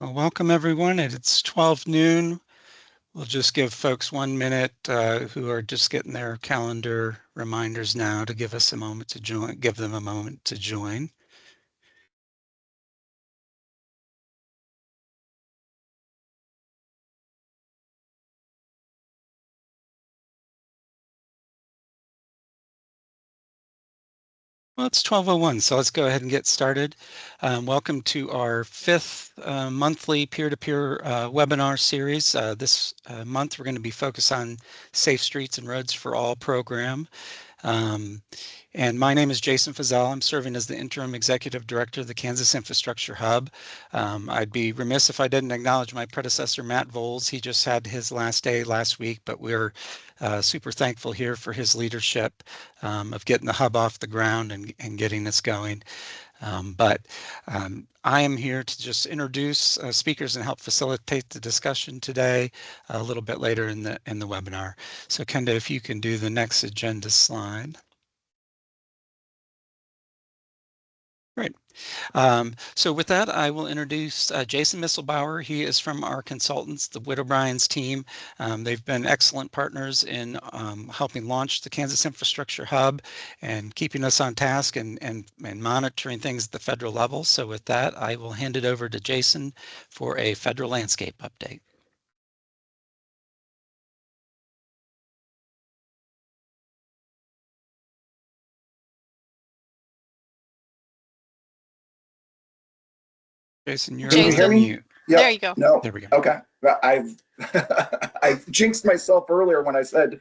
Well, welcome everyone. It's 12 noon. We'll just give folks 1 minute who are just getting their calendar reminders now to give us a moment to join, give them a moment to join. Well, it's 12:01, so let's go ahead and get started. Welcome to our fifth monthly peer-to-peer webinar series. This month, we're going to be focused on Safe Streets and Roads for All program. And my name is Jason Fazal. I'm serving as the Interim Executive Director of the Kansas Infrastructure Hub. I'd be remiss if I didn't acknowledge my predecessor, Matt Voles. He just had his last day last week, but we're super thankful here for his leadership of getting the hub off the ground and getting us going. I am here to just introduce speakers and help facilitate the discussion today a little bit later in the webinar. So Kenda, if you can do the next agenda slide. Great. So with that, I will introduce Jason Misselbauer. He is from our consultants, the Witt O'Brien's team. They've been excellent partners in helping launch the Kansas Infrastructure Hub and keeping us on task and monitoring things at the federal level. So with that, I will hand it over to Jason for a federal landscape update. Jason, you're Can you hear on me? mute. Yep. There you go. No. There we go. Okay. I've I jinxed myself earlier when I said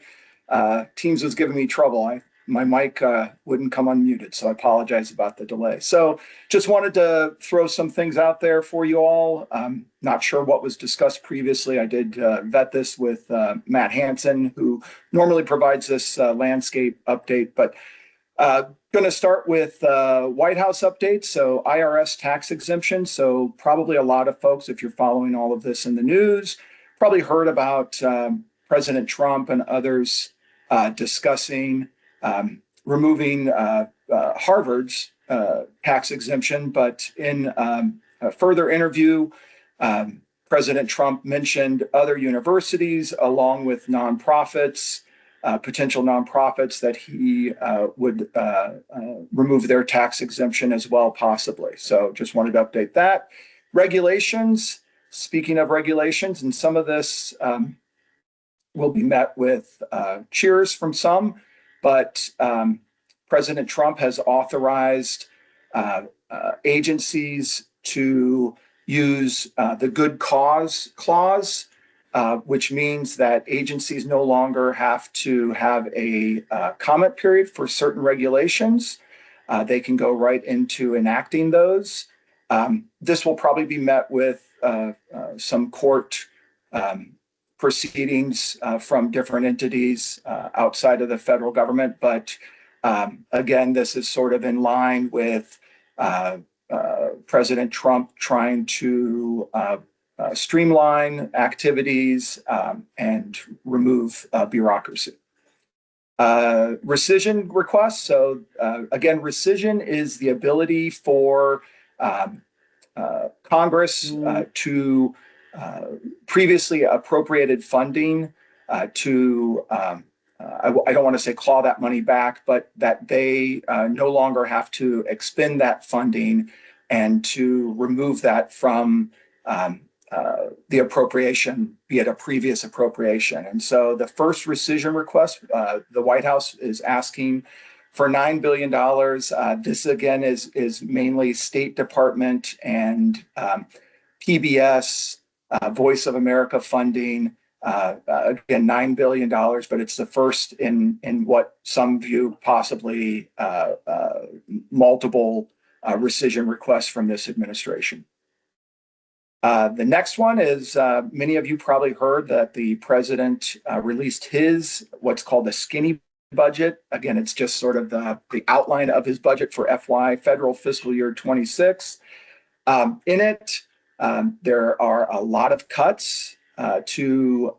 Teams was giving me trouble. My mic wouldn't come unmuted, so I apologize about the delay. So just wanted to throw some things out there for you all. Not sure what was discussed previously. I did vet this with Matt Hansen, who normally provides this landscape update, but going to start with White House updates. So IRS tax exemption. So probably a lot of folks, if you're following all of this in the news, probably heard about President Trump and others discussing removing Harvard's tax exemption. But in a further interview, President Trump mentioned other universities along with nonprofits, potential nonprofits that he would remove their tax exemption as well, possibly. So just wanted to update that. Regulations, speaking of regulations, and some of this will be met with cheers from some, but President Trump has authorized agencies to use the good cause clause, which means that agencies no longer have to have a comment period for certain regulations. They can go right into enacting those. This will probably be met with some court proceedings from different entities outside of the federal government. But again, this is sort of in line with President Trump trying to streamline activities and remove bureaucracy. Rescission requests. So again, rescission is the ability for Congress to previously appropriated funding to I don't want to say claw that money back, but that they no longer have to expend that funding and to remove that from the appropriation, be it a previous appropriation. And so the first rescission request, the White House is asking for $9 billion. This again is mainly State Department and PBS, Voice of America funding. Again, $9 billion, but it's the first in what some view possibly multiple rescission requests from this administration. The next one is many of you probably heard that the president released his what's called the skinny budget. Again, it's just sort of the outline of his budget for FY federal fiscal year 26. In it, there are a lot of cuts to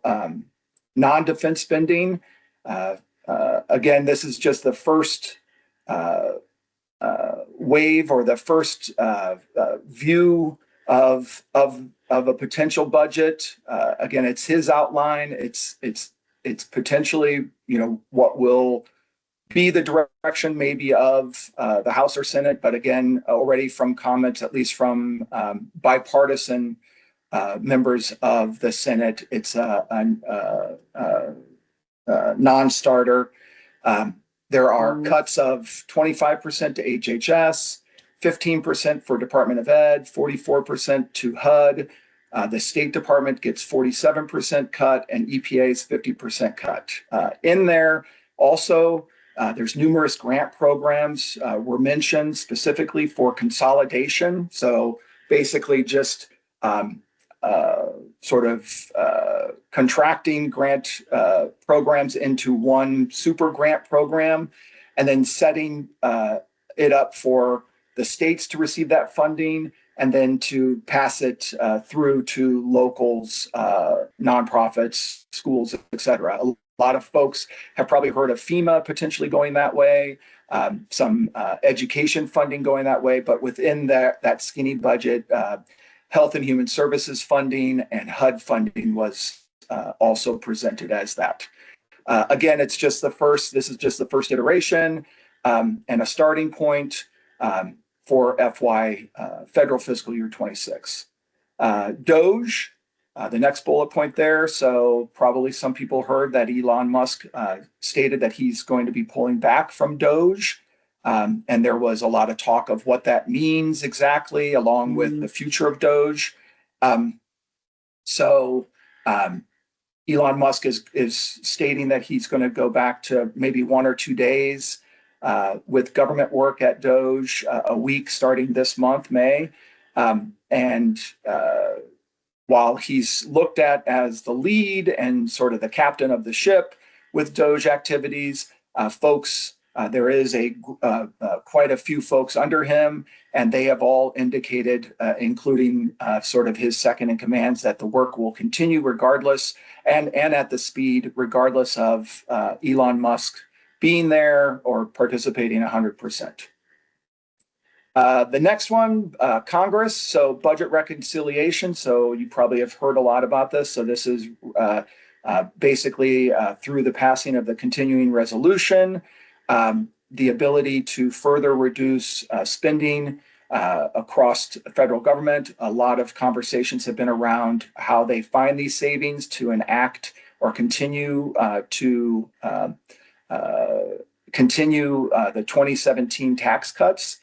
non-defense spending. Again, this is just the first wave or the first view of a potential budget. Again, it's his outline. It's potentially, what will be the direction maybe of the House or Senate. But again, already from comments, at least from bipartisan members of the Senate, it's a non-starter. Um, there are cuts of 25% to HHS, 15% for Department of Ed, 44% to HUD. The State Department gets 47% cut, and EPA's 50% cut. In there, also, there's numerous grant programs were mentioned specifically for consolidation. So basically, just um, uh, sort of contracting grant programs into one super grant program, and then setting it up for the states to receive that funding and then to pass it through to locals, nonprofits, schools, et cetera. A lot of folks have probably heard of FEMA potentially going that way, some education funding going that way, but within that skinny budget, Health and Human Services funding and HUD funding was also presented as that. Again, it's just the first, this is just the first iteration and a starting point for FY federal fiscal year 26. Doge, the next bullet point there. So probably some people heard that Elon Musk stated that he's going to be pulling back from Doge. And there was a lot of talk of what that means exactly, along with the future of Doge. Um, so Elon Musk is stating that he's going to go back to maybe 1 or 2 days with government work at Doge, a week starting this month, May. And while he's looked at as the lead and sort of the captain of the ship with Doge activities, there is quite a few folks under him, and they have all indicated, including sort of his second in commands, that the work will continue regardless, and at the speed, regardless of Elon Musk being there or participating 100%. The next one, Congress, so budget reconciliation. So you probably have heard a lot about this. So this is basically through the passing of the continuing resolution, the ability to further reduce spending across the federal government. A lot of conversations have been around how they find these savings to enact or continue the 2017 tax cuts.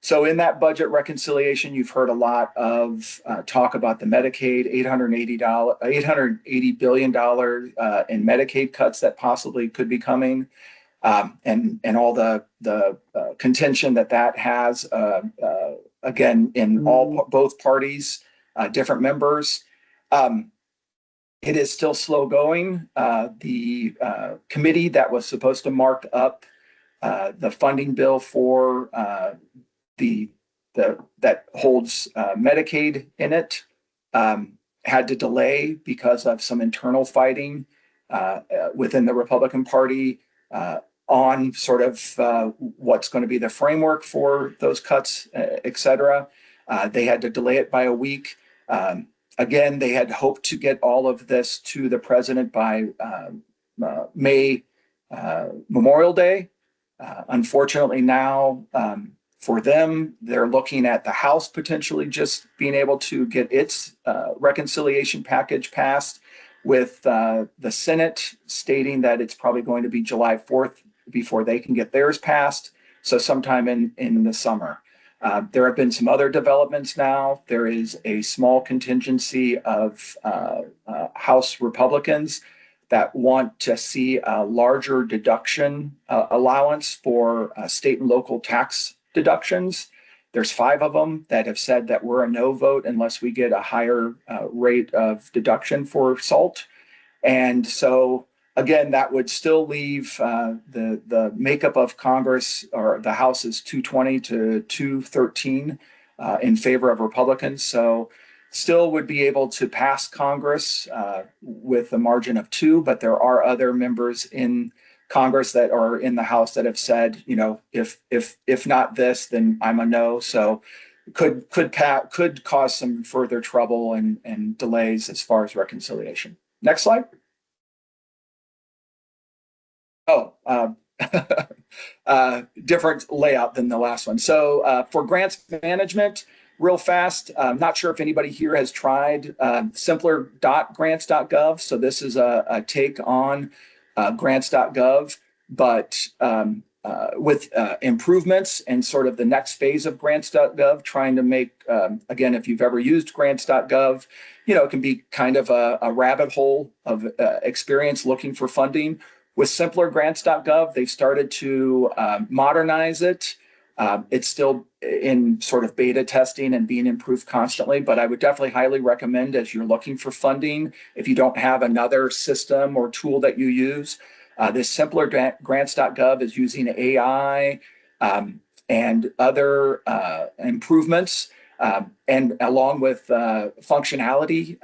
So in that budget reconciliation, you've heard a lot of talk about the Medicaid, $880 billion in Medicaid cuts that possibly could be coming, and all the contention that has, again, in both parties, different members. It is still slow going. The committee that was supposed to mark up the funding bill for that holds Medicaid in it had to delay because of some internal fighting within the Republican Party on sort of what's going to be the framework for those cuts, et cetera. They had to delay it by a week. Again, they had hoped to get all of this to the president by May Memorial Day. Unfortunately, now for them, they're looking at the House potentially just being able to get its reconciliation package passed, with the Senate stating that it's probably going to be July 4th before they can get theirs passed. So sometime in the summer. There have been some other developments now. There is a small contingency of House Republicans that want to see a larger deduction allowance for state and local tax deductions. There's 5 of them that have said that we're a no vote unless we get a higher rate of deduction for SALT. And so, again, that would still leave the makeup of Congress, or the House, is 220 to 213 in favor of Republicans. So still would be able to pass Congress with a margin of 2, but there are other members in Congress that are in the House that have said, if not this, then I'm a no. So could cause some further trouble and delays as far as reconciliation. Next slide. Oh, different layout than the last one. So for grants management, real fast, I'm not sure if anybody here has tried simpler.grants.gov. So this is a take on grants.gov, but with improvements and sort of the next phase of grants.gov, trying to make, again, if you've ever used grants.gov, it can be kind of a rabbit hole of experience looking for funding. With simpler grants.gov, they've started to modernize it. It's still in sort of beta testing and being improved constantly, but I would definitely highly recommend as you're looking for funding, if you don't have another system or tool that you use, this simpler grants.gov is using AI and other improvements, and along with functionality.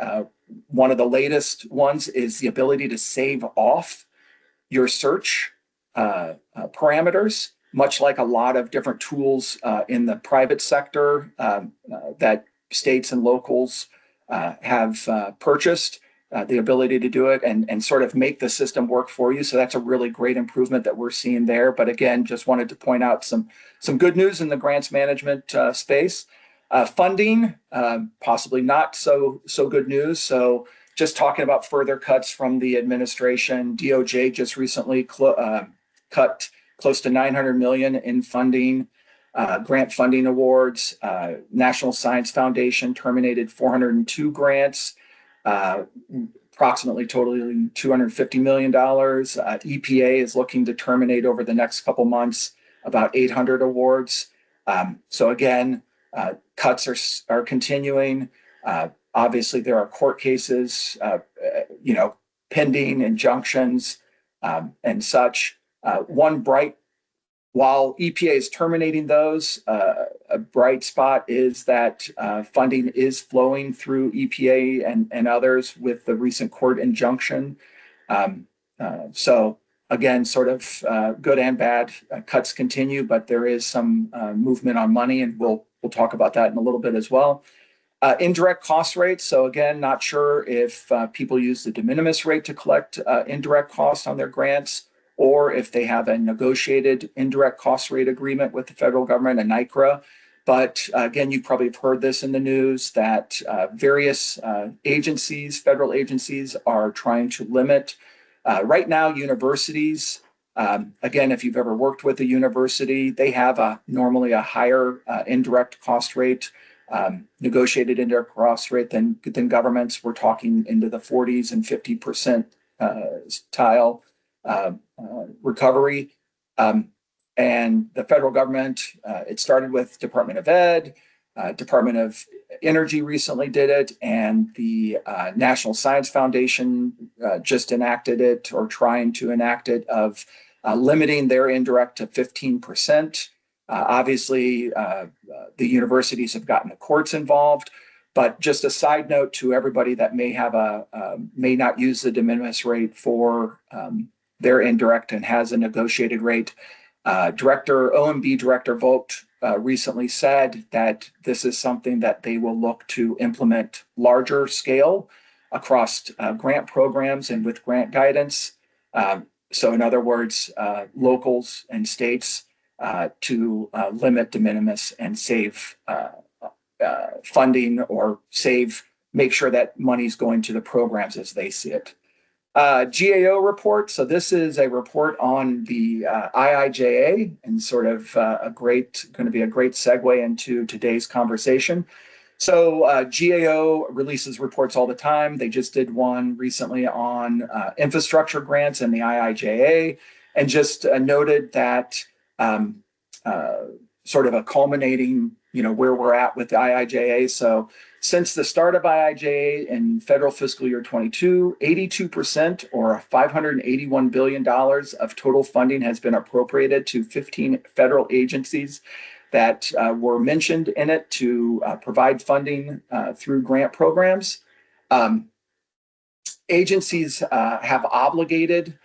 One of the latest ones is the ability to save off your search parameters, much like a lot of different tools in the private sector that states and locals have purchased. The ability to do it and sort of make the system work for you. So that's a really great improvement that we're seeing there. But again, just wanted to point out some good news in the grants management space. Funding, possibly not so good news. So just talking about further cuts from the administration, DOJ just recently cut close to $900 million in funding, grant funding awards. National Science Foundation terminated 402 grants, approximately totaling $250 million. EPA is looking to terminate over the next couple months about 800 awards. So again, cuts are continuing. Obviously, there are court cases, pending injunctions and such. While EPA is terminating those, a bright spot is that funding is flowing through EPA and others with the recent court injunction. So again, sort of good and bad. Cuts continue, but there is some movement on money, and we'll talk about that in a little bit as well. Indirect cost rates. So again, not sure if people use the de minimis rate to collect indirect costs on their grants, or if they have a negotiated indirect cost rate agreement with the federal government, a NICRA. But again, you probably have heard this in the news that various agencies, federal agencies, are trying to limit. Right now, universities, again, if you've ever worked with a university, they have normally a higher indirect cost rate, negotiated indirect cost rate than governments. We're talking into the 40s and 50% tile recovery. And the federal government, it started with Department of Ed, Department of Energy recently did it, and the National Science Foundation just enacted it, or trying to enact it, of limiting their indirect to 15%. Obviously, the universities have gotten the courts involved, but just a side note to everybody that may not use the de minimis rate for their indirect and has a negotiated rate. OMB Director Vogt recently said that this is something that they will look to implement larger scale across grant programs and with grant guidance. So in other words, locals and states to limit de minimis and save funding, or make sure that money's going to the programs as they see it. GAO report. So this is a report on the IIJA, and sort of going to be a great segue into today's conversation. So GAO releases reports all the time. They just did one recently on infrastructure grants and the IIJA, and just noted that sort of a culminating, where we're at with the IIJA. So since the start of IIJA in federal fiscal year 22, 82%, or $581 billion of total funding has been appropriated to 15 federal agencies that were mentioned in it to provide funding through grant programs. Agencies have obligated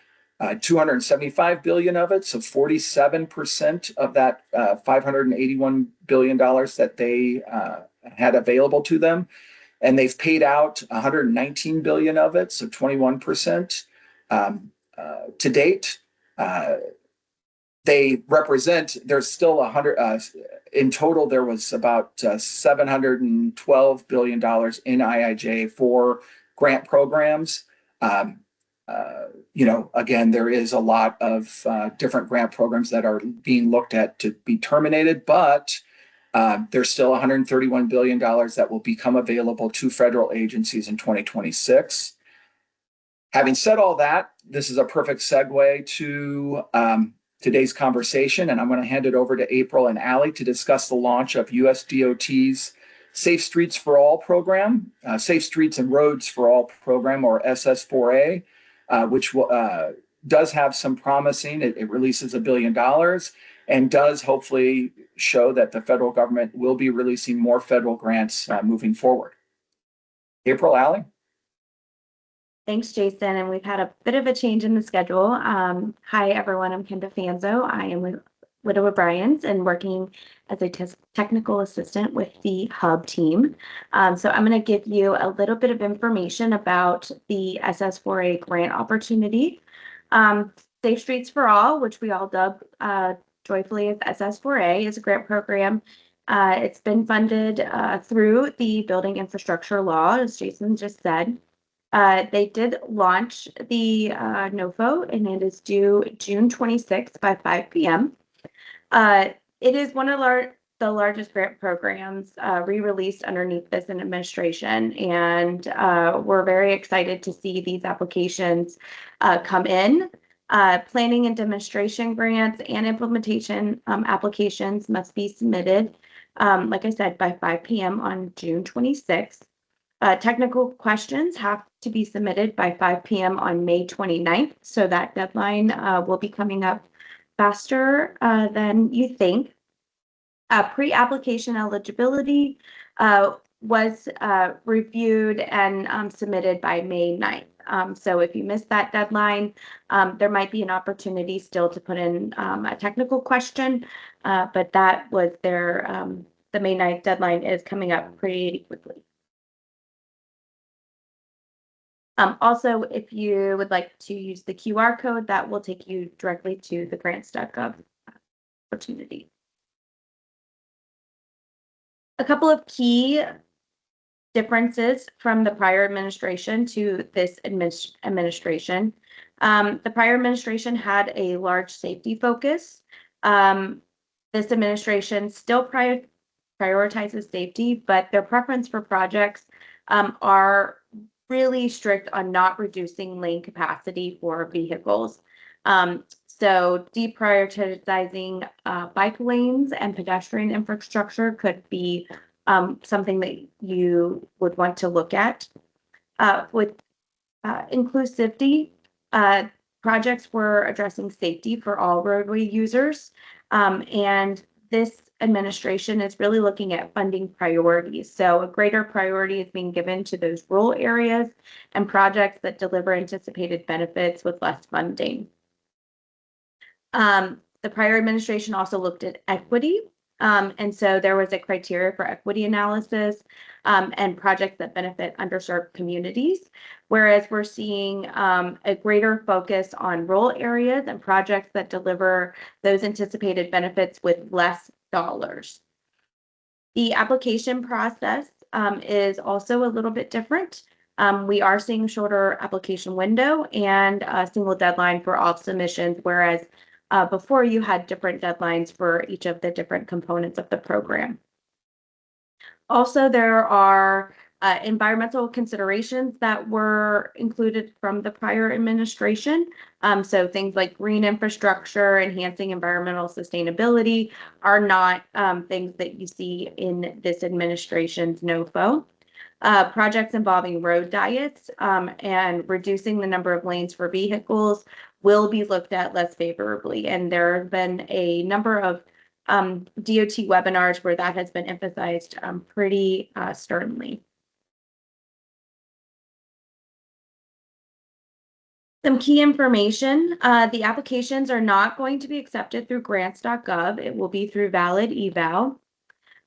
275 billion of it, so 47% of that $581 billion that they had available to them, and they've paid out 119 billion of it, so 21% to date. They represent, there's still 100 in total. There was about $712 billion in IIJ for grant programs. um, Again, there is a lot of different grant programs that are being looked at to be terminated, but there's still $131 billion that will become available to federal agencies in 2026. Having said all that, this is a perfect segue to today's conversation, and I'm going to hand it over to April and Allie to discuss the launch of US DOT's Safe Streets for All program, Safe Streets and Roads for All program, or SS4A, which does have some promising. It releases $1 billion and does hopefully show that the federal government will be releasing more federal grants moving forward. April, Allie? Thanks, Jason. And we've had a bit of a change in the schedule. Hi, everyone. I'm Kenda Fanzo. I am with Widow O'Brien's and working as a technical assistant with the Hub team. So I'm going to give you a little bit of information about the SS4A grant opportunity. Safe Streets for All, which we all dub joyfully as SS4A, is a grant program. It's been funded through the Building Infrastructure Law, as Jason just said. They did launch the NOFO, and it is due June 26th by 5 p.m. It is one of the largest grant programs re-released underneath this administration, and we're very excited to see these applications come in. Planning and demonstration grants and implementation applications must be submitted, like I said, by 5 p.m. on June 26th. Technical questions have to be submitted by 5 p.m. on May 29th, so that deadline will be coming up faster than you think. Pre-application eligibility was reviewed and submitted by May 9th. So if you missed that deadline, there might be an opportunity still to put in a technical question, but that was the May 9th deadline is coming up pretty quickly. Also, if you would like to use the QR code, that will take you directly to the grants.gov opportunity. A couple of key differences from the prior administration to this administration. The prior administration had a large safety focus. This administration still prioritizes safety, but their preference for projects are really strict on not reducing lane capacity for vehicles. So deprioritizing bike lanes and pedestrian infrastructure could be something that you would want to look at. With inclusivity, projects were addressing safety for all roadway users, and this administration is really looking at funding priorities. So a greater priority is being given to those rural areas and projects that deliver anticipated benefits with less funding. The prior administration also looked at equity. And so there was a criteria for equity analysis and projects that benefit underserved communities, whereas we're seeing a greater focus on rural areas and projects that deliver those anticipated benefits with less dollars. The application process is also a little bit different. We are seeing a shorter application window and a single deadline for all submissions, whereas before you had different deadlines for each of the different components of the program. Also, there are environmental considerations that were included from the prior administration. So things like green infrastructure, enhancing environmental sustainability are not things that you see in this administration's NOFO. Projects involving road diets and reducing the number of lanes for vehicles will be looked at less favorably. And there have been a number of DOT webinars where that has been emphasized pretty sternly. Some key information, the applications are not going to be accepted through grants.gov. It will be through Valid Eval.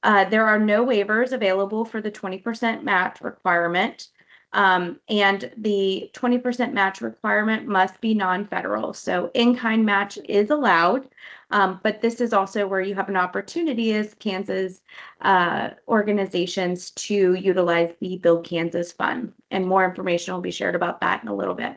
There are no waivers available for the 20% match requirement. And the 20% match requirement must be non-federal. So in-kind match is allowed, but this is also where you have an opportunity as Kansas organizations to utilize the Build Kansas Fund. And more information will be shared about that in a little bit.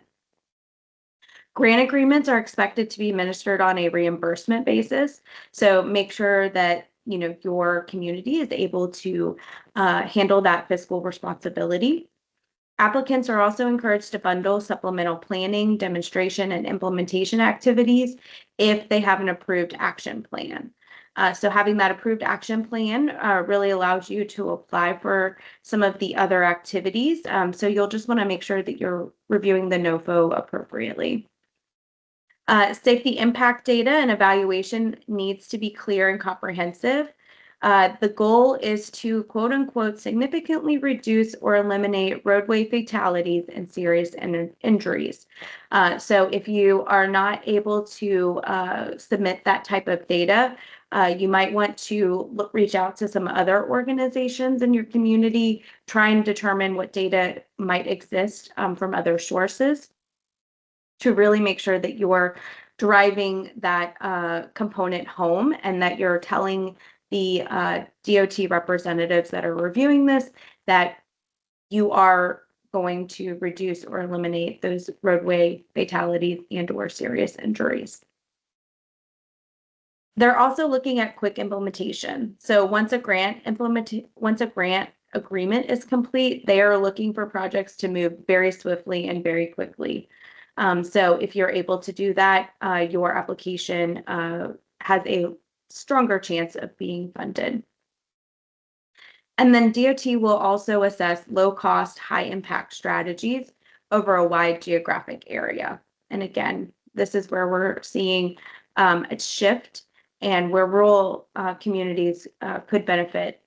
Grant agreements are expected to be administered on a reimbursement basis. So make sure that your community is able to handle that fiscal responsibility. Applicants are also encouraged to bundle supplemental planning, demonstration, and implementation activities if they have an approved action plan. So having that approved action plan really allows you to apply for some of the other activities. So you'll just want to make sure that you're reviewing the NOFO appropriately. Safety impact data and evaluation needs to be clear and comprehensive. The goal is to, quote unquote, significantly reduce or eliminate roadway fatalities and serious injuries. So if you are not able to submit that type of data, you might want to reach out to some other organizations in your community, try and determine what data might exist from other sources, to really make sure that you're driving that component home and that you're telling the DOT representatives that are reviewing this that you are going to reduce or eliminate those roadway fatalities and/or serious injuries. They're also looking at quick implementation. So once a grant agreement is complete, they are looking for projects to move very swiftly and very quickly. So if you're able to do that, your application has a stronger chance of being funded. And then DOT will also assess low-cost, high-impact strategies over a wide geographic area. And again, this is where we're seeing a shift and where rural communities could benefit.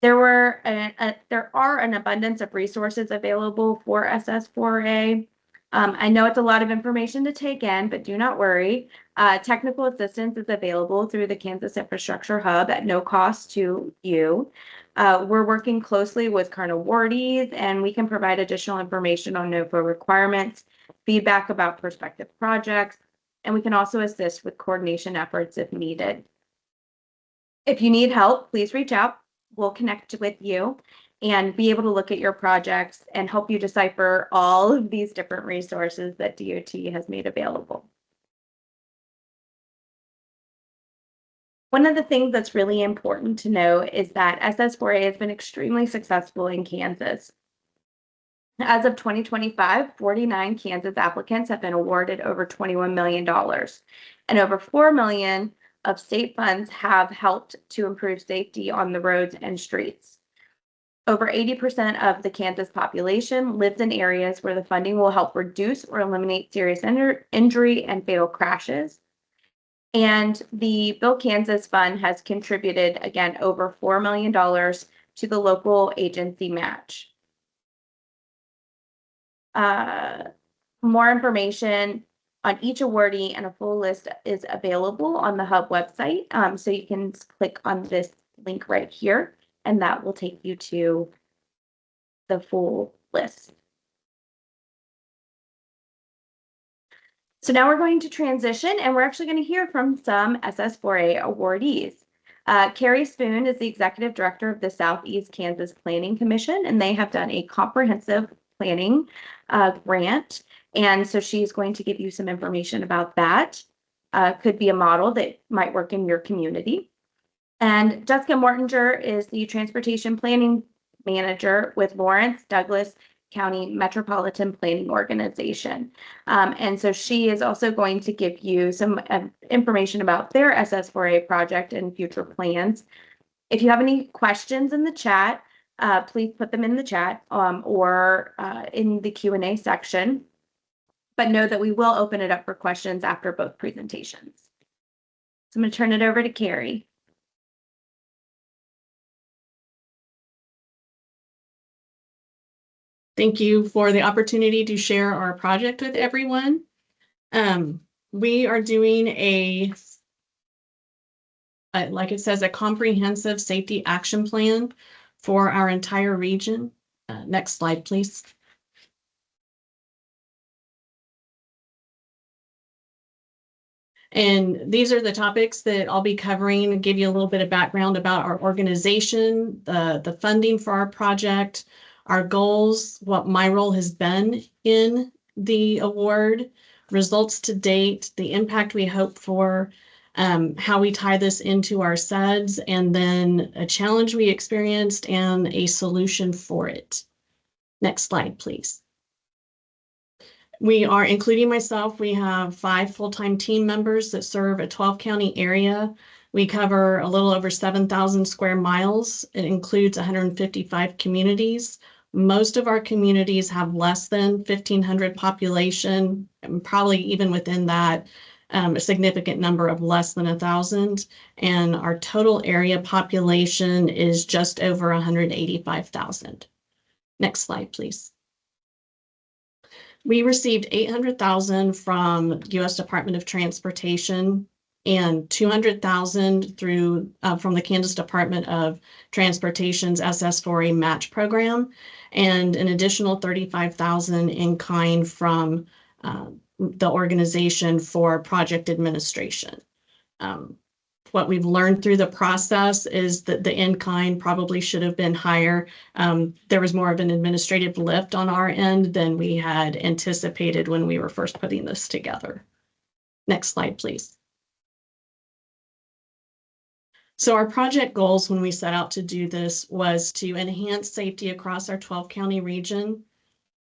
There are an abundance of resources available for SS4A. I know it's a lot of information to take in, but do not worry. Technical assistance is available through the Kansas Infrastructure Hub at no cost to you. We're working closely with current awardees, and we can provide additional information on NOFO requirements, feedback about prospective projects, and we can also assist with coordination efforts if needed. If you need help, please reach out. We'll connect with you and be able to look at your projects and help you decipher all of these different resources that DOT has made available. One of the things that's really important to know is that SS4A has been extremely successful in Kansas. As of 2025, 49 Kansas applicants have been awarded over $21 million, and over $4 million of state funds have helped to improve safety on the roads and streets. Over 80% of the Kansas population lives in areas where the funding will help reduce or eliminate serious injury and fatal crashes. And the Build Kansas Fund has contributed, again, over $4 million to the local agency match. More information on each awardee and a full list is available on the Hub website. So you can click on this link right here, and that will take you to the full list. So now we're going to transition, and we're actually going to hear from some SS4A awardees. Carrie Spoon is the Executive Director of the Southeast Kansas Planning Commission, and they have done a comprehensive planning grant. And so she's going to give you some information about that. Could be a model that might work in your community. And Jessica Mortinger is the Transportation Planning Manager with Lawrence Douglas County Metropolitan Planning Organization. And so she is also going to give you some information about their SS4A project and future plans. If you have any questions in the chat, please put them in the chat or in the Q&A section. But know that we will open it up for questions after both presentations. So I'm going to turn it over to Carrie. Thank you for the opportunity to share our project with everyone. We are doing like it says, a comprehensive safety action plan for our entire region. Next slide, please. And these are the topics that I'll be covering, give you a little bit of background about our organization, the funding for our project, our goals, what my role has been in the award, results to date, the impact we hope for, how we tie this into our SEDS, and then a challenge we experienced and a solution for it. Next slide, please. We are, including myself, we have 5 full-time team members that serve a 12-county area. We cover a little over 7,000 square miles. It includes 155 communities. Most of our communities have less than 1,500 population, and probably even within that, a significant number of less than 1,000. And our total area population is just over 185,000. Next slide, please. We received $800,000 from U.S. Department of Transportation and $200,000 through from the Kansas Department of Transportation's SS4A match program, and an additional $35,000 in kind from the organization for project administration. What we've learned through the process is that the in-kind probably should have been higher. There was more of an administrative lift on our end than we had anticipated when we were first putting this together. Next slide, please. So our project goals when we set out to do this was to enhance safety across our 12-county region,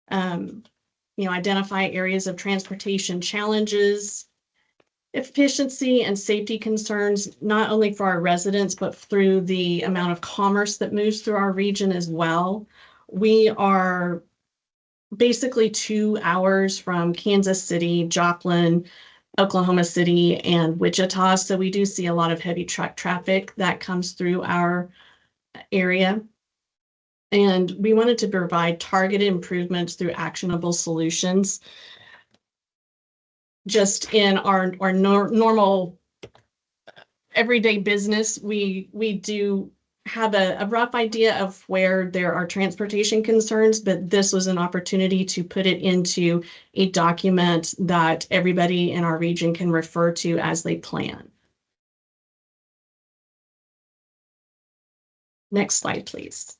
identify areas of transportation challenges, efficiency and safety concerns, not only for our residents, but through the amount of commerce that moves through our region as well. We are basically 2 hours from Kansas City, Joplin, Oklahoma City, and Wichita. So we do see a lot of heavy truck traffic that comes through our area. And we wanted to provide targeted improvements through actionable solutions. Just in our normal everyday business, we do have a rough idea of where there are transportation concerns, but this was an opportunity to put it into a document that everybody in our region can refer to as they plan. Next slide, please.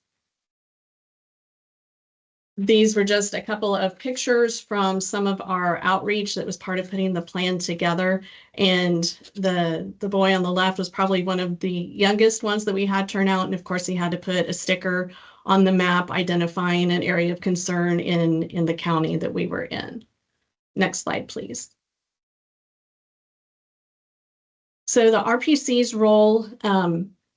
These were just a couple of pictures from some of our outreach that was part of putting the plan together. And the boy on the left was probably one of the youngest ones that we had turn out. And of course, he had to put a sticker on the map identifying an area of concern in the county that we were in. Next slide, please. So the RPC's role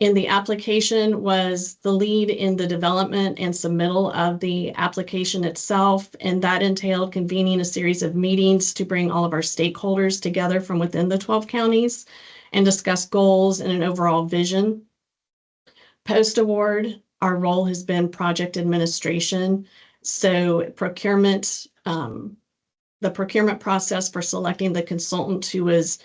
in the application was the lead in the development and submittal of the application itself, and that entailed convening a series of meetings to bring all of our stakeholders together from within the 12 counties and discuss goals and an overall vision. Post-award, our role has been project administration, so procurement, the procurement process for selecting the consultant who was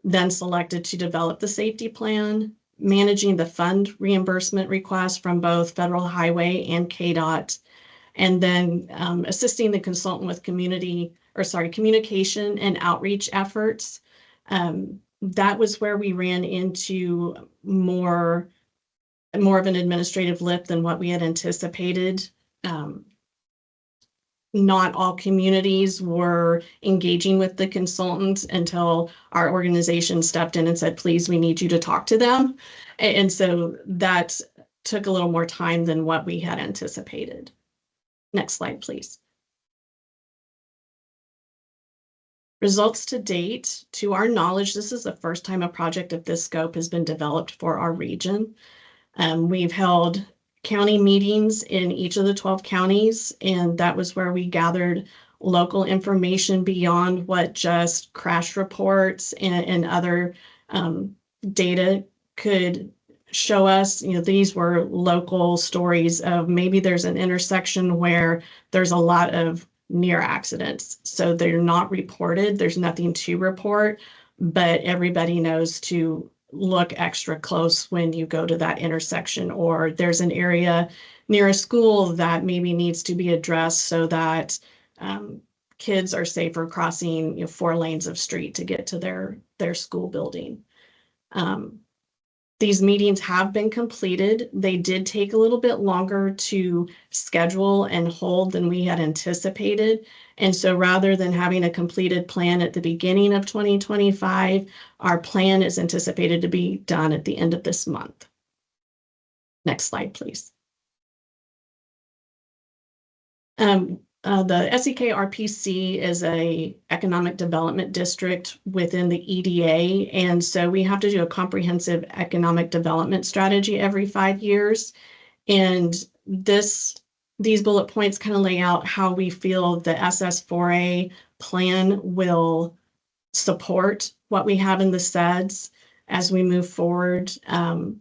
then selected to develop the safety plan, managing the fund reimbursement requests from both Federal Highway and KDOT, and then assisting the consultant with communication and outreach efforts. That was where we ran into more of an administrative lift than what we had anticipated. Not all communities were engaging with the consultants until our organization stepped in and said, please, we need you to talk to them. And so that took a little more time than what we had anticipated. Next slide, please. Results to date, to our knowledge, this is the first time a project of this scope has been developed for our region. We've held county meetings in each of the 12 counties, and that was where we gathered local information beyond what just crash reports and other data could show us, these were local stories of maybe there's an intersection where there's a lot of near accidents. So they're not reported. There's nothing to report, but everybody knows to look extra close when you go to that intersection, or there's an area near a school that maybe needs to be addressed so that kids are safer crossing 4 lanes of street to get to their school building. These meetings have been completed. They did take a little bit longer to schedule and hold than we had anticipated. And so rather than having a completed plan at the beginning of 2025, our plan is anticipated to be done at the end of this month. Next slide, please. The SEK RPC is a economic development district within the EDA, and so we have to do a comprehensive economic development strategy every 5 years. And these bullet points kind of lay out how we feel the SS4A plan will support what we have in the SEDS as we move forward. A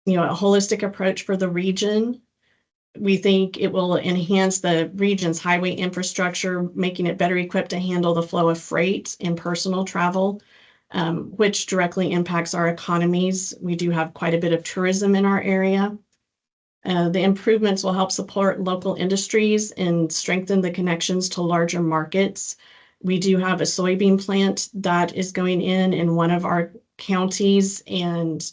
holistic approach for the region. We think it will enhance the region's highway infrastructure, making it better equipped to handle the flow of freight and personal travel, which directly impacts our economies. We do have quite a bit of tourism in our area. The improvements will help support local industries and strengthen the connections to larger markets. We do have a soybean plant that is going in one of our counties, and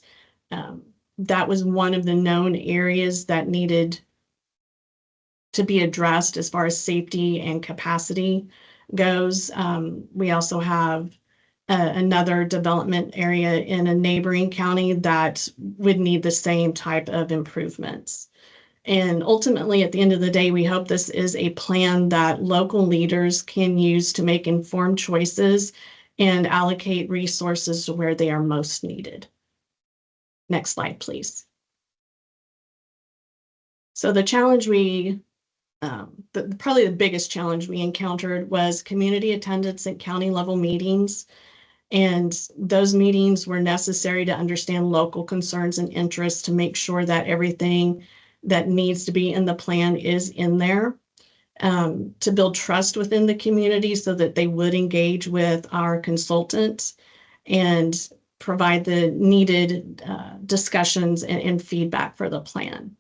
that was one of the known areas that needed to be addressed as far as safety and capacity goes. We also have another development area in a neighboring county that would need the same type of improvements. And ultimately, at the end of the day, we hope this is a plan that local leaders can use to make informed choices and allocate resources to where they are most needed. Next slide, please. So the challenge probably the biggest challenge we encountered was community attendance at county level meetings. And those meetings were necessary to understand local concerns and interests to make sure that everything that needs to be in the plan is in there, to build trust within the community so that they would engage with our consultants and provide the needed discussions and feedback for the plan.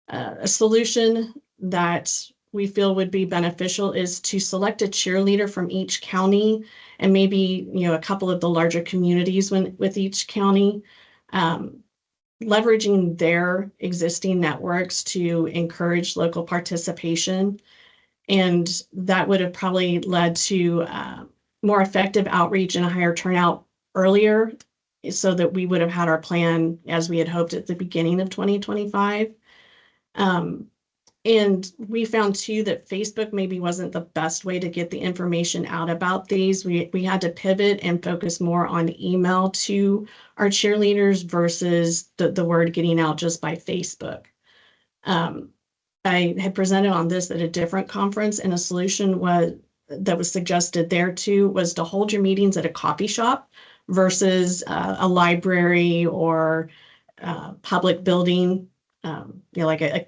A solution that we feel would be beneficial is to select a cheerleader from each county and maybe a couple of the larger communities with each county, leveraging their existing networks to encourage local participation. And that would have probably led to more effective outreach and a higher turnout earlier, so that we would have had our plan as we had hoped at the beginning of 2025. And we found too that Facebook maybe wasn't the best way to get the information out about these. We had to pivot and focus more on email to our cheerleaders versus the word getting out just by Facebook. I had presented on this at a different conference, and a solution that was suggested there too was to hold your meetings at a coffee shop versus a library or public building. Like a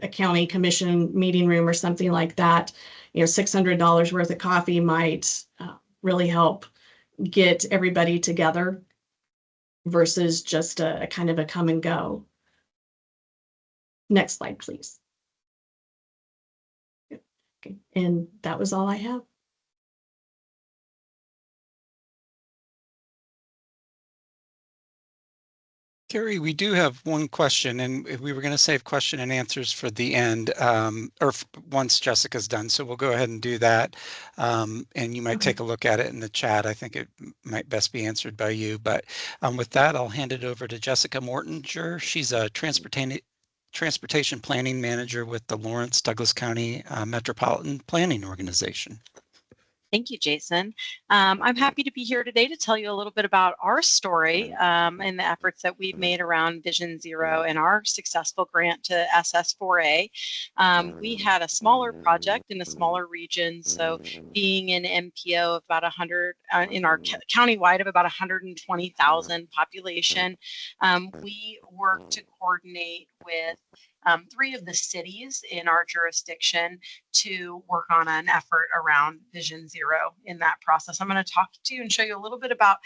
county commission meeting room or something like that. $600 worth of coffee might really help get everybody together versus just a kind of a come and go. Next slide, please. Okay. And that was all I have. Carrie, we do have one question, and we were going to save question and answers for the end, or once Jessica's done. So we'll go ahead and do that. And you might take a look at it in the chat. I think it might best be answered by you. But with that, I'll hand it over to Jessica Mortinger. She's a transportation planning manager with the Lawrence Douglas County Metropolitan Planning Organization. Thank you, Jason. I'm happy to be here today to tell you a little bit about our story and the efforts that we've made around Vision Zero and our successful grant to SS4A. We had a smaller project in a smaller region, so being an MPO of about 100 in our countywide of about 120,000 population, we worked to coordinate with 3 of the cities in our jurisdiction to work on an effort around Vision Zero in that process. I'm going to talk to you and show you a little bit about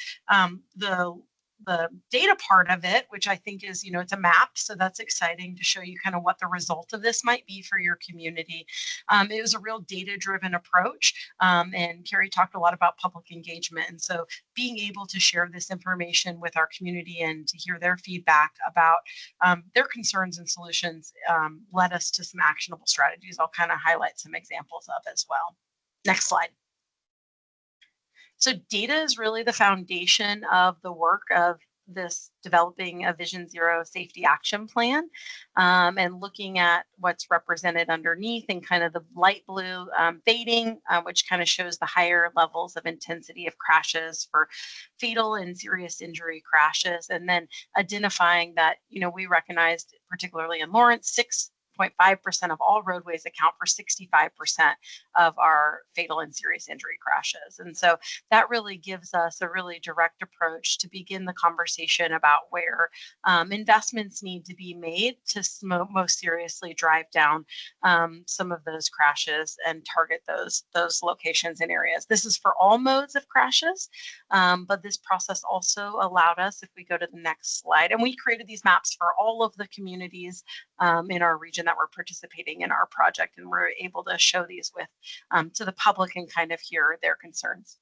the data part of it, which I think is, it's a map. So that's exciting to show you kind of what the result of this might be for your community. It was a real data-driven approach. And Carrie talked a lot about public engagement. And so being able to share this information with our community and to hear their feedback about their concerns and solutions led us to some actionable strategies. I'll kind of highlight some examples of as well. Next slide. So data is really the foundation of the work of this developing a Vision Zero safety action plan and looking at what's represented underneath in kind of the light blue fading, which kind of shows the higher levels of intensity of crashes for fatal and serious injury crashes. And then identifying that, we recognized particularly in Lawrence, 6.5% of all roadways account for 65% of our fatal and serious injury crashes. And so that really gives us a really direct approach to begin the conversation about where investments need to be made to most seriously drive down some of those crashes and target those locations and areas. This is for all modes of crashes, but this process also allowed us, if we go to the next slide, and we created these maps for all of the communities in our region that were participating in our project, and we're able to show these with to the public and kind of hear their concerns.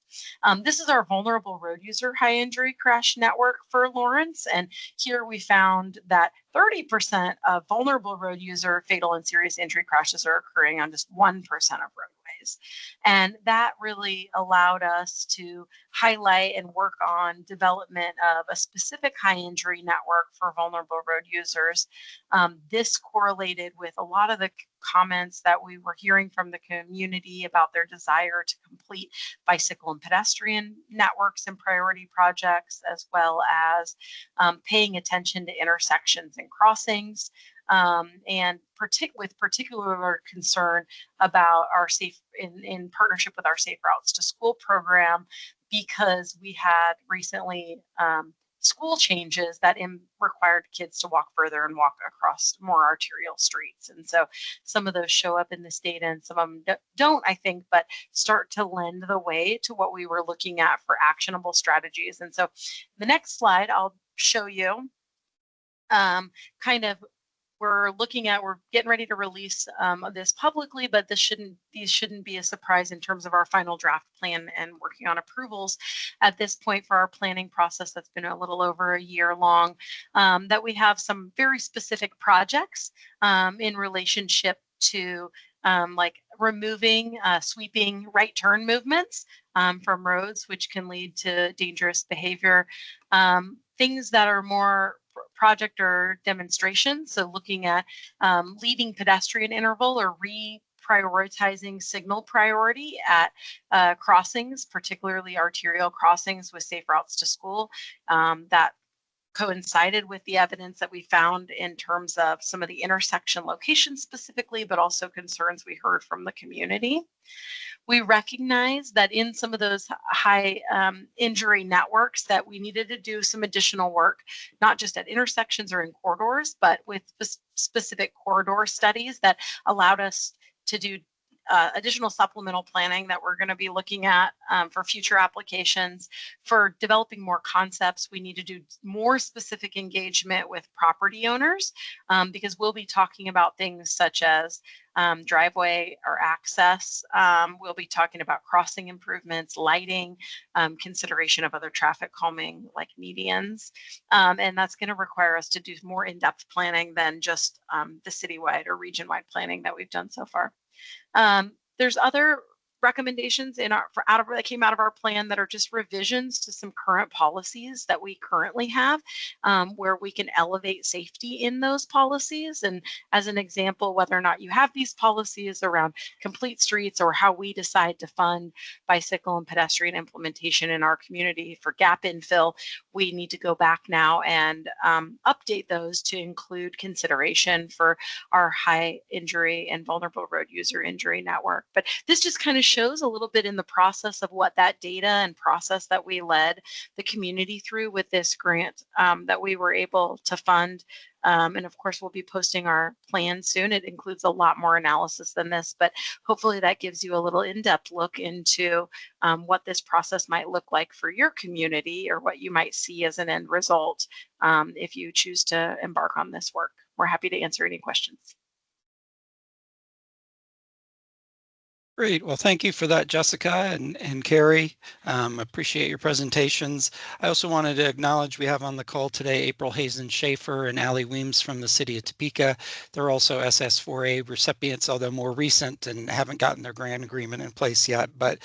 This is our vulnerable road user high injury crash network for Lawrence, and here we found that 30% of vulnerable road user fatal and serious injury crashes are occurring on just 1% of roadways. And that really allowed us to highlight and work on development of a specific high injury network for vulnerable road users. This correlated with a lot of the comments that we were hearing from the community about their desire to complete bicycle and pedestrian networks and priority projects, as well as paying attention to intersections and crossings, and with particular concern about our in partnership with our Safe Routes to School program, because we had recently school changes that required kids to walk further and walk across more arterial streets. And so some of those show up in this data and some of them don't, I think, but start to lend the way to what we were looking at for actionable strategies. And so the next slide, I'll show you kind of we're getting ready to release this publicly, but these shouldn't be a surprise in terms of our final draft plan and working on approvals at this point for our planning process that's been a little over a year long, that we have some very specific projects in relationship to like removing sweeping right turn movements from roads, which can lead to dangerous behavior. Things that are more project or demonstration. So looking at leading pedestrian interval or reprioritizing signal priority at crossings, particularly arterial crossings with Safe Routes to School. That coincided with the evidence that we found in terms of some of the intersection locations specifically, but also concerns we heard from the community. We recognize that in some of those high injury networks that we needed to do some additional work, not just at intersections or in corridors, but with specific corridor studies that allowed us to do additional supplemental planning that we're going to be looking at for future applications. For developing more concepts, we need to do more specific engagement with property owners because we'll be talking about things such as driveway or access. We'll be talking about crossing improvements, lighting, consideration of other traffic calming like medians. And that's going to require us to do more in-depth planning than just the citywide or region-wide planning that we've done so far. There's other recommendations that came out of our plan that are just revisions to some current policies that we currently have, where we can elevate safety in those policies. And as an example, whether or not you have these policies around complete streets or how we decide to fund bicycle and pedestrian implementation in our community for gap infill, we need to go back now and update those to include consideration for our high injury and vulnerable road user injury network. But this just kind of shows a little bit in the process of what that data and process that we led the community through with this grant that we were able to fund. And of course, we'll be posting our plan soon. It includes a lot more analysis than this, but hopefully that gives you a little in-depth look into what this process might look like for your community, or what you might see as an end result if you choose to embark on this work. We're happy to answer any questions. Great. Well, thank you for that, Jessica and Carrie. Appreciate your presentations. I also wanted to acknowledge we have on the call today April Hazen Schaefer and Allie Weems from the city of Topeka. They're also SS4A recipients, although more recent and haven't gotten their grant agreement in place yet. But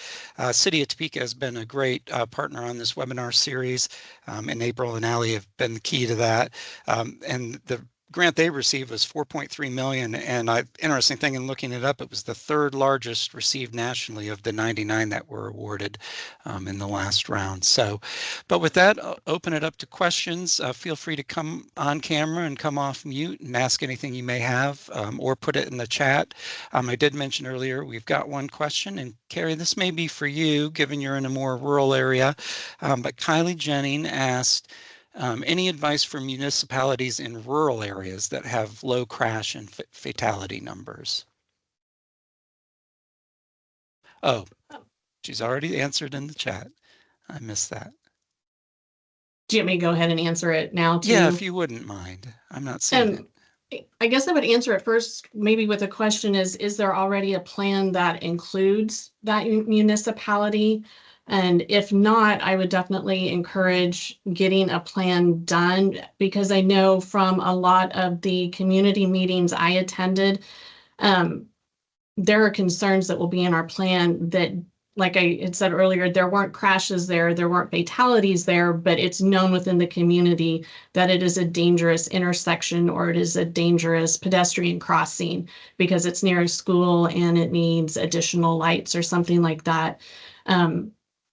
City of Topeka has been a great partner on this webinar series, and April and Allie have been the key to that. And the grant they received was 4.3 million, and interesting thing in looking it up, it was the third largest received nationally of the 99 that were awarded in the last round. So, but with that, I'll open it up to questions. Feel free to come on camera and come off mute and ask anything you may have, or put it in the chat. I did mention earlier we've got one question, and Carrie, this may be for you, given you're in a more rural area. But Kylie Jennings asked, any advice for municipalities in rural areas that have low crash and fatality numbers? Oh, she's already answered in the chat. I missed that. Do you want me to go ahead and answer it now too? Yeah, if you wouldn't mind. I'm not seeing it. I guess I would answer it first, maybe with a question is there already a plan that includes that municipality? And if not, I would definitely encourage getting a plan done, because I know from a lot of the community meetings I attended, there are concerns that will be in our plan that, like I had said earlier, there weren't crashes there weren't fatalities there, but it's known within the community that it is a dangerous intersection, or it is a dangerous pedestrian crossing because it's near a school and it needs additional lights or something like that.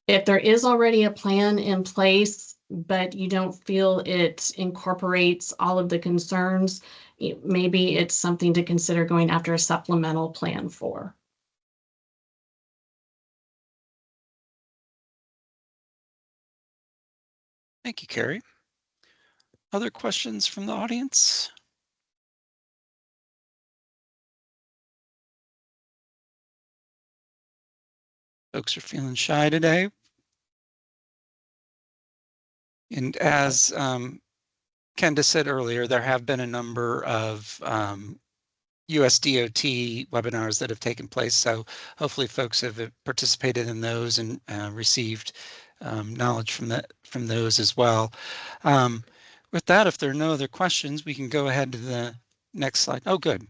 If there is already a plan in place, but you don't feel it incorporates all of the concerns, maybe it's something to consider going after a supplemental plan for. Thank you, Carrie. Other questions from the audience? Folks are feeling shy today. And as Kendra said earlier, there have been a number of USDOT webinars that have taken place. So hopefully folks have participated in those and received knowledge from those as well. With that, if there are no other questions, we can go ahead to the next slide. Oh, good.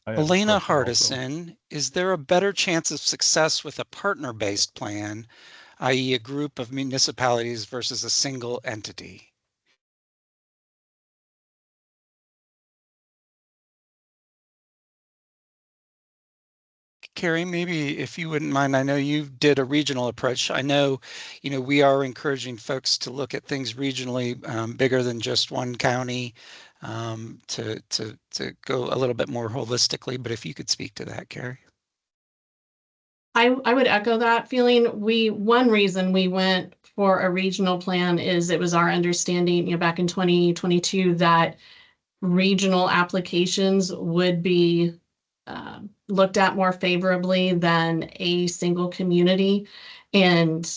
Elena Hardison, is there a better chance of success with a partner-based plan, i.e. a group of municipalities versus a single entity? Carrie, maybe if you wouldn't mind, I know you did a regional approach. I know, we are encouraging folks to look at things regionally, bigger than just one county, to go a little bit more holistically. But if you could speak to that, Carrie. I would echo that feeling. One reason we went for a regional plan is it was our understanding, back in 2022, that regional applications would be looked at more favorably than a single community. And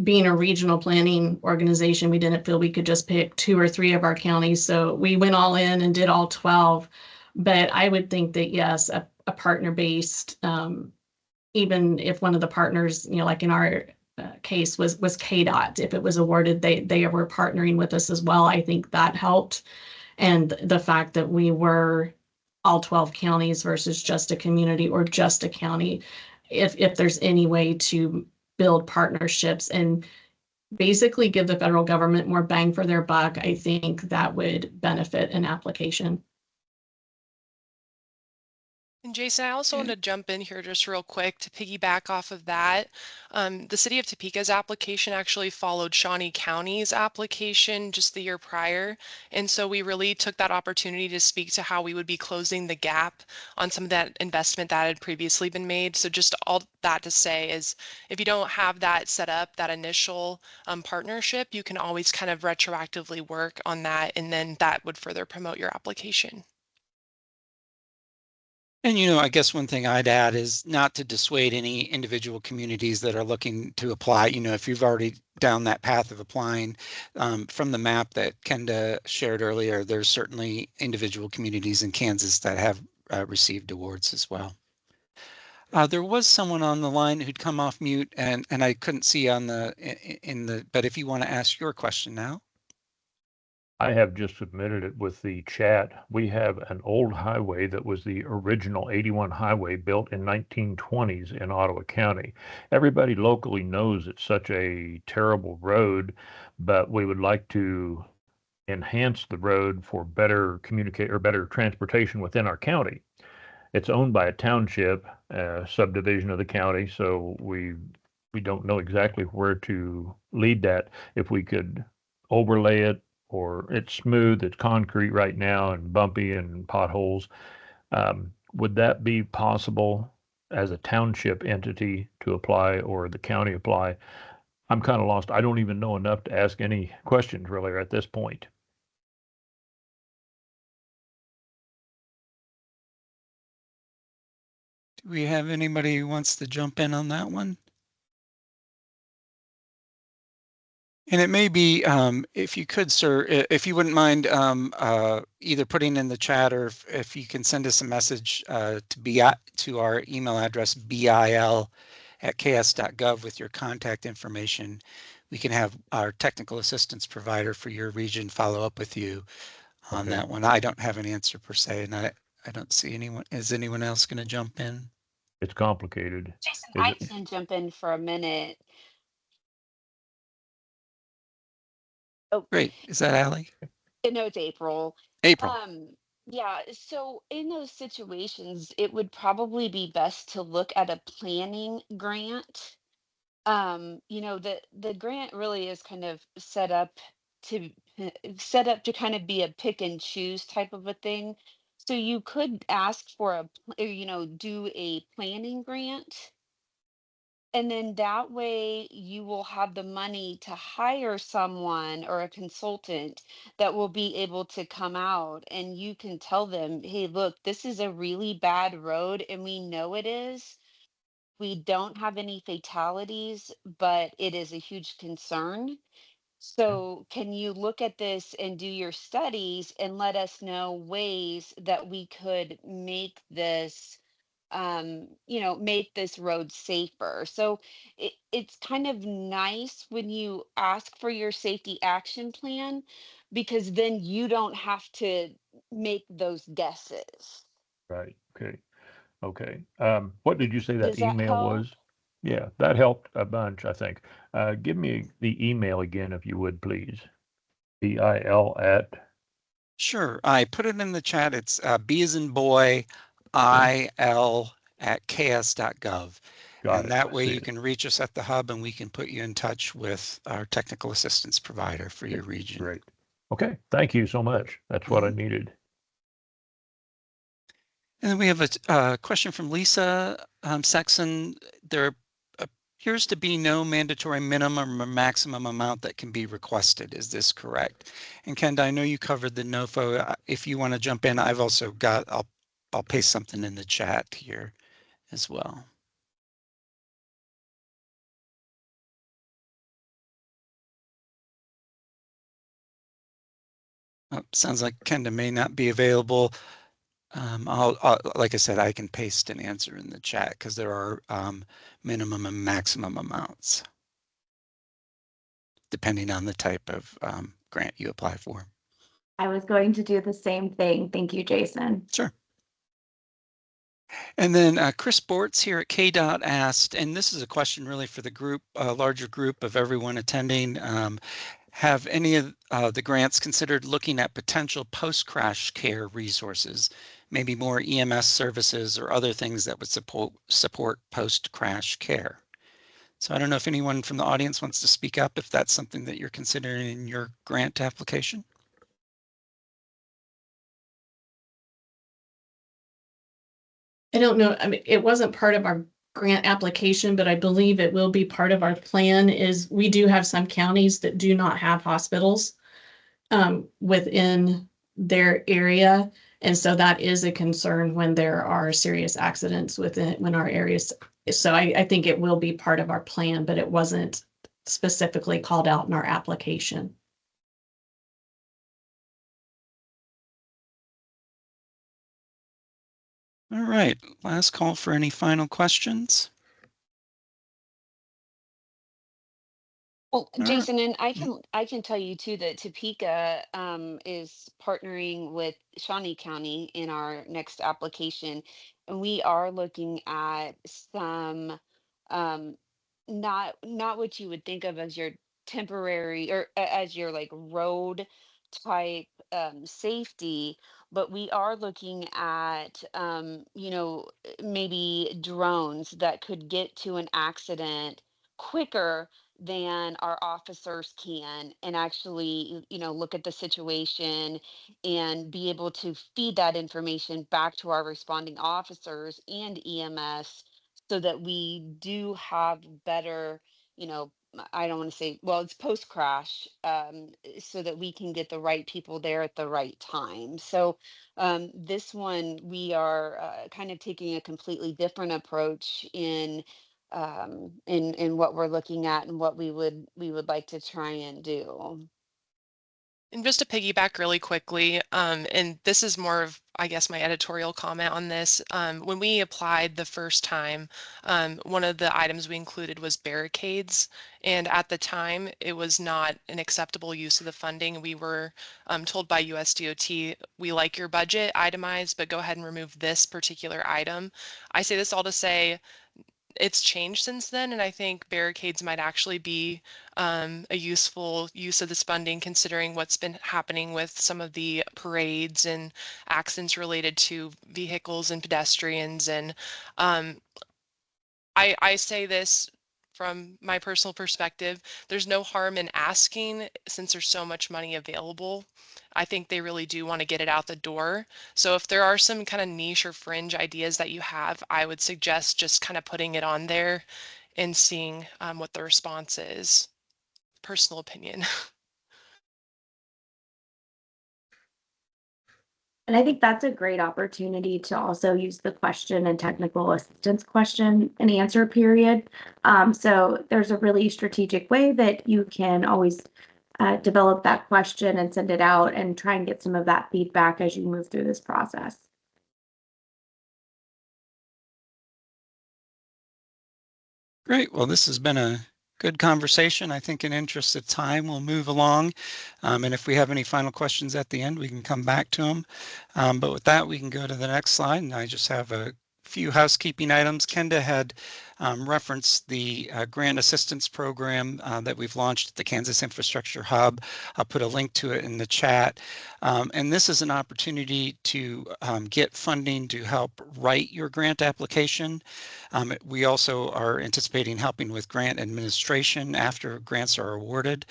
being a regional planning organization, we didn't feel we could just pick 2 or 3 of our counties. So we went all in and did all 12. But I would think that, yes, a partner-based, even if one of the partners, like in our case was KDOT, if it was awarded, they were partnering with us as well. I think that helped. And the fact that we were all 12 counties versus just a community or just a county. If there's any way to build partnerships and basically give the federal government more bang for their buck, I think that would benefit an application. And Jason, I also want to jump in here just real quick to piggyback off of that. The city of Topeka's application actually followed Shawnee County's application just the year prior. And so we really took that opportunity to speak to how we would be closing the gap on some of that investment that had previously been made. So just all that to say is if you don't have that set up, that initial partnership, you can always kind of retroactively work on that, and then that would further promote your application. And, I guess one thing I'd add is not to dissuade any individual communities that are looking to apply. If you've already down that path of applying, from the map that Kenda shared earlier, there's certainly individual communities in Kansas that have received awards as well. There was someone on the line who'd come off mute and I couldn't see but if you want to ask your question now. I have just submitted it with the chat. We have an old highway that was the original 81 highway built in 1920s in Ottawa County. Everybody locally knows it's such a terrible road, but we would like to enhance the road for better better transportation within our county. It's owned by a township, subdivision of the county, so we don't know exactly where to lead that. If we could overlay it, or it's smooth, it's concrete right now and bumpy and potholes. Would that be possible as a township entity to apply or the county apply? I'm kind of lost. I don't even know enough to ask any questions really at this point. Do we have anybody who wants to jump in on that one? And it may be, if you could, sir, if you wouldn't mind either putting in the chat or if you can send us a message to our email address, bil@ks.gov with your contact information, we can have our technical assistance provider for your region follow up with you on that one. I don't have an answer per se, and I don't see anyone. Is anyone else going to jump in? It's complicated. Jason, Is I it? can jump in for a minute. Oh, Great. Is that Allie? no, it's April. April. Yeah, so in those situations, it would probably be best to look at a planning grant. The grant really is kind of to set up to kind of be a pick and choose type of a thing. So you could ask for do a planning grant. And then that way you will have the money to hire someone or a consultant that will be able to come out and you can tell them, hey, look, this is a really bad road and we know it is. We don't have any fatalities, but it is a huge concern. So, can you look at this and do your studies and let us know ways that we could make this road safer? So, it's kind of nice when you ask for your safety action plan because then you don't have to make those guesses. Right. Okay. Okay. What did you say that Does that email help? was? Yeah, that helped a bunch, I think. Give me the email again, if you would, please. BIL at. Sure. I put it in the chat. It's B as in boy, IL@ks.gov. Got And it. that I way see you it. can reach us at the hub and we can put you in touch with our technical assistance provider for your region. Great. Okay. Thank you so much. That's what I needed. And then we have a question from Lisa Sexton. There appears to be no mandatory minimum or maximum amount that can be requested. Is this correct? And Kenda, I know you covered the NOFO. If you want to jump in, I've also got, I'll paste something in the chat here as well. Oh, sounds like Kenda may not be available. Like I said, I can paste an answer in the chat because there are minimum and maximum amounts depending on the type of grant you apply for. I was going to do the same thing. Thank you, Jason. Sure. And then Chris Bortz here at KDOT asked, and this is a question really for the group, a larger group of everyone attending, have any of the grants considered looking at potential post-crash care resources, maybe more EMS services or other things that would support post-crash care? So I don't know if anyone from the audience wants to speak up if that's something that you're considering in your grant application. I don't know. I mean, it wasn't part of our grant application, but I believe it will be part of our plan. Is we do have some counties that do not have hospitals within their area. And so that is a concern when there are serious accidents when our areas. So I think it will be part of our plan, but it wasn't specifically called out in our application. All right, last call for any final questions. Well, All right. Jason, and I can tell you too that Topeka is partnering with Shawnee County in our next application, and we are looking at some um, not what you would think of as your temporary or as your like road type safety, but we are looking at maybe drones that could get to an accident quicker than our officers can, and actually look at the situation and be able to feed that information back to our responding officers and EMS so that we do have better, I don't want to say, well, it's post crash, so that we can get the right people there at the right time. So this one, we are kind of taking a completely different approach in what we're looking at and what we would like to try and do. And just to piggyback really quickly, and this is more of, I guess, my editorial comment on this. When we applied the first time, one of the items we included was barricades. And at the time, it was not an acceptable use of the funding. We were told by USDOT, we like your budget itemized, but go ahead and remove this particular item. I say this all to say, it's changed since then, and I think barricades might actually be a useful use of this funding, considering what's been happening with some of the parades and accidents related to vehicles and pedestrians. And um, I say this from my personal perspective, there's no harm in asking since there's so much money available. I think they really do want to get it out the door. So if there are some kind of niche or fringe ideas that you have, I would suggest just kind of putting it on there and seeing what the response is. Personal opinion. And I think that's a great opportunity to also use the question and technical assistance question and answer period. So there's a really strategic way that you can always develop that question and send it out and try and get some of that feedback as you move through this process. Great. Well, this has been a good conversation. I think in interest of time, we'll move along. And if we have any final questions at the end, we can come back to them. But with that, we can go to the next slide. And I just have a few housekeeping items. Kenda had referenced the grant assistance program that we've launched at the Kansas Infrastructure Hub. I'll put a link to it in the chat. And this is an opportunity to get funding to help write your grant application. We also are anticipating helping with grant administration after grants are awarded.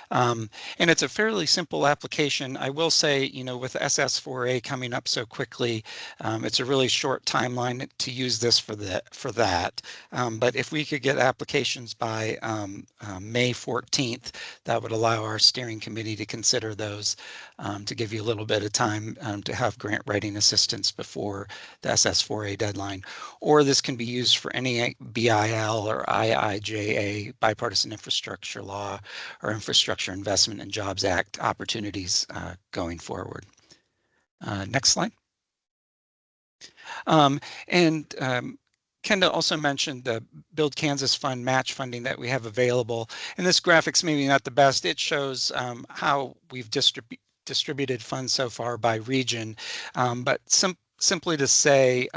And it's a fairly simple application. I will say, with SS4A coming up so quickly, it's a really short timeline to use this for that. But if we could get applications by May 14th, that would allow our steering committee to consider those to give you a little bit of time to have grant writing assistance before the SS4A deadline. Or this can be used for any BIL or IIJA, bipartisan infrastructure law, or Infrastructure Investment and Jobs Act opportunities going forward. Next slide. And Kenda also mentioned the Build Kansas Fund match funding that we have available. And this graphic's maybe not the best. It shows how we've distributed funds so far by region. But simply to say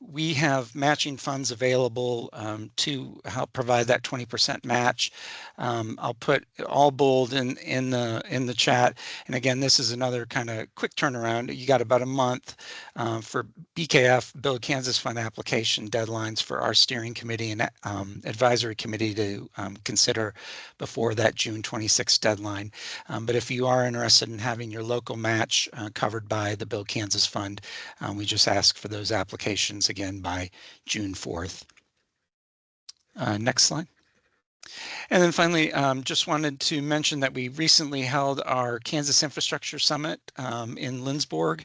we have matching funds available to help provide that 20% match. I'll put all bold in the chat. And again, this is another kind of quick turnaround. You got about a month for BKF, Build Kansas Fund application deadlines for our steering committee and advisory committee to consider before that June 26th deadline. But if you are interested in having your local match covered by the Build Kansas Fund, we just ask for those applications again by June 4th. Next slide. And then finally, just wanted to mention that we recently held our Kansas Infrastructure Summit in Lindsborg.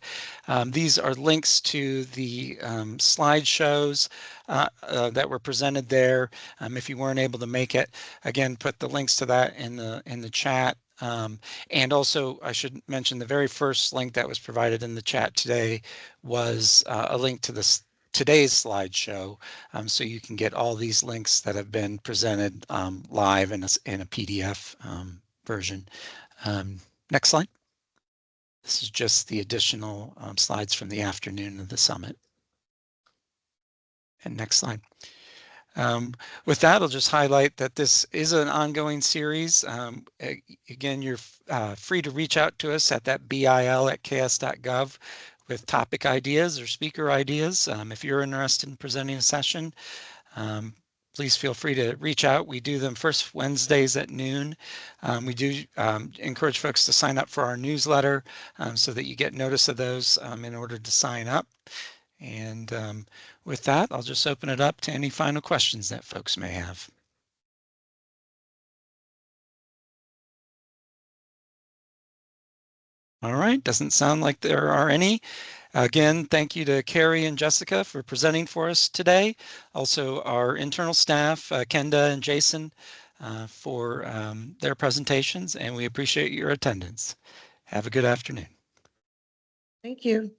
These are links to the slideshows that were presented there. If you weren't able to make it, again, put the links to that in the chat. And also, I should mention the very first link that was provided in the chat today was a link to today's slideshow, so you can get all these links that have been presented live in a PDF version. Next slide. This is just the additional slides from the afternoon of the summit. And next slide. With that, I'll just highlight that this is an ongoing series. Again, you're free to reach out to us at that bil@ks.gov with topic ideas or speaker ideas. If you're interested in presenting a session, please feel free to reach out. We do them first Wednesdays at noon. We do encourage folks to sign up for our newsletter so that you get notice of those in order to sign up. And with that, I'll just open it up to any final questions that folks may have. All right, doesn't sound like there are any. Again, thank you to Carrie and Jessica for presenting for us today. Also, our internal staff, Kenda and Jason, for their presentations, and we appreciate your attendance. Have a good afternoon. Thank you.